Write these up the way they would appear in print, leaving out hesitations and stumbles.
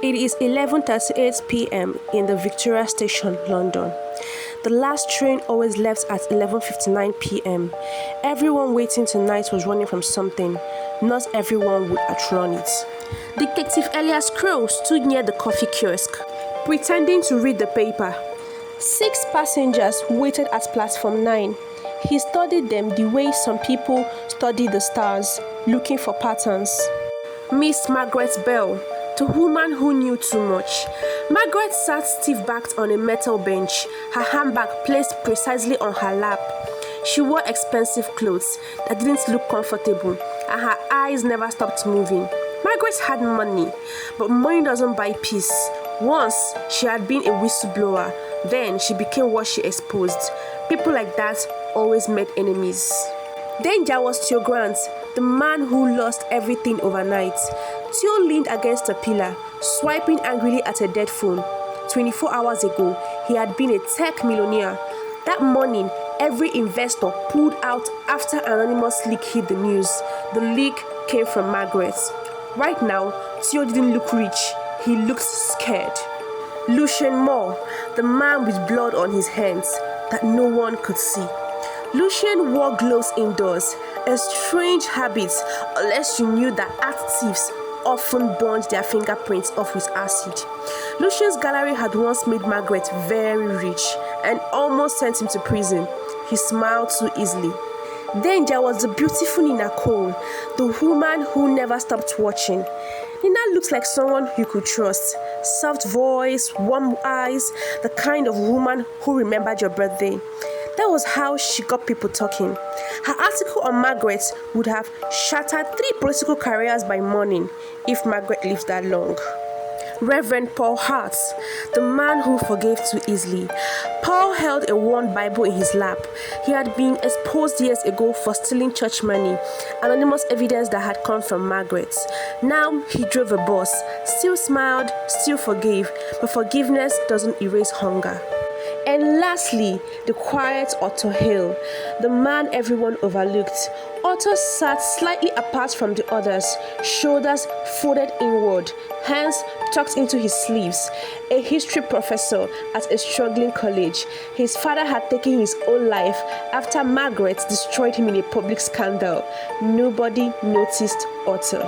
It is 11:38 p.m. in the Victoria Station, London. The last train always left at 11:59 p.m. Everyone waiting tonight was running from something. Not everyone would outrun it. Detective Elias Crow stood near the coffee kiosk, pretending to read the paper. 6 passengers waited at platform 9. He studied them the way some people study the stars, looking for patterns. Miss Margaret Bell, the woman who knew too much. Margaret sat stiff-backed on a metal bench, her handbag placed precisely on her lap. She wore expensive clothes that didn't look comfortable, and her eyes never stopped moving. Margaret had money, but money doesn't buy peace. Once, she had been a whistleblower. Then, she became what she exposed. People like that always made enemies. Then there was Theo Grant, the man who lost everything overnight. Theo leaned against a pillar, swiping angrily at a dead phone. 24 hours ago, he had been a tech millionaire. That morning, every investor pulled out after an anonymous leak hit the news. The leak came from Margaret. Right now, Theo didn't look rich. He looked scared. Lucien Moore, the man with blood on his hands that no one could see. Lucien wore gloves indoors, a strange habit unless you knew that art thieves often burned their fingerprints off with acid. Lucien's gallery had once made Margaret very rich and almost sent him to prison. He smiled too easily. Then there was the beautiful Nina Cole, the woman who never stopped watching. Nina looks like someone you could trust. Soft voice, warm eyes, the kind of woman who remembered your birthday. That was how she got people talking. Her article on Margaret would have shattered 3 political careers by morning if Margaret lived that long. Reverend Paul Hart, the man who forgave too easily. Paul held a worn Bible in his lap. He had been exposed years ago for stealing church money, anonymous evidence that had come from Margaret. Now he drove a bus, still smiled, still forgave, but forgiveness doesn't erase hunger. And lastly, the quiet Otto Hill, the man everyone overlooked. Otto sat slightly apart from the others, shoulders folded inward, hands tucked into his sleeves. A history professor at a struggling college. His father had taken his own life after Margaret destroyed him in a public scandal. Nobody noticed Otto.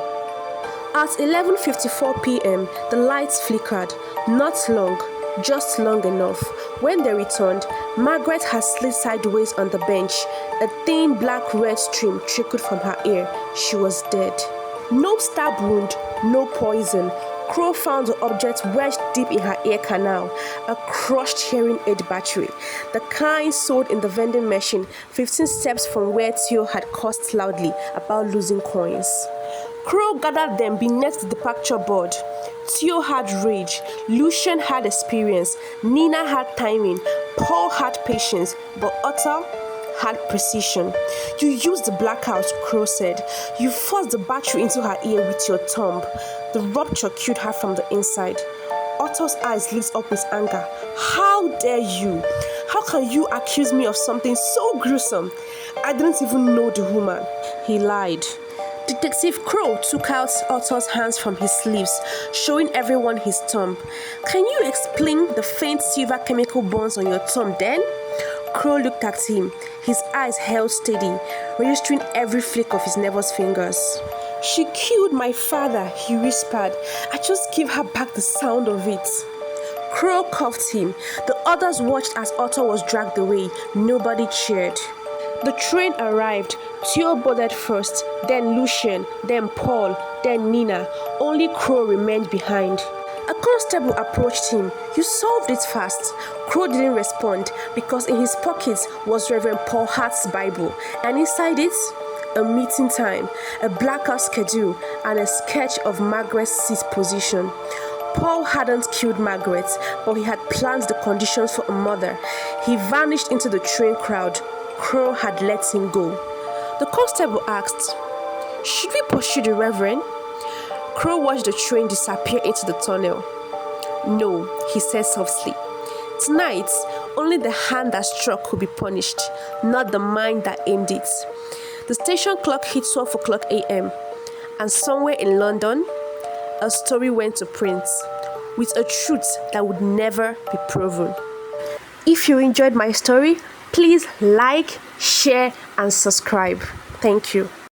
At 11:54 p.m., the lights flickered. Not long, just long enough. When they returned, Margaret had slid sideways on the bench. A thin black-red stream trickled from her ear. She was dead. No stab wound, no poison. Crow found the object wedged deep in her ear canal, a crushed hearing aid battery, the kind sold in the vending machine 15 steps from where Theo had cursed loudly about losing coins. Crow gathered them beneath the departure board. Theo had rage, Lucien had experience, Nina had timing, Paul had patience, but Otto had precision. You used the blackout, Crow said. You forced the battery into her ear with your thumb. The rupture killed her from the inside. Otto's eyes lit up with anger. How dare you? How can you accuse me of something so gruesome? I didn't even know the woman. He lied. Detective Crow took out Otto's hands from his sleeves, showing everyone his thumb. Can you explain the faint silver chemical bonds on your thumb then? Crow looked at him, his eyes held steady, registering every flick of his nervous fingers. She killed my father, he whispered. I just gave her back the sound of it. Crow cuffed him. The others watched as Otto was dragged away. Nobody cheered. The train arrived. Theo boarded first, then Lucien, then Paul, then Nina. Only Crow remained behind. A constable approached him. You solved it fast. Crow didn't respond because in his pockets was Reverend Paul Hart's Bible, and inside it, a meeting time, a blackout schedule, and a sketch of Margaret's seat position. Paul hadn't killed Margaret, but he had planned the conditions for a murder. He vanished into the train crowd. Crow had let him go. The constable asked, "Should we pursue the Reverend?" Crow watched the train disappear into the tunnel. "No," he said softly. "Tonight, only the hand that struck will be punished, not the mind that aimed it." The station clock hit 12 o'clock a.m. and somewhere in London, a story went to print. with a truth that would never be proven. If you enjoyed my story, please like, share, and subscribe. Thank you.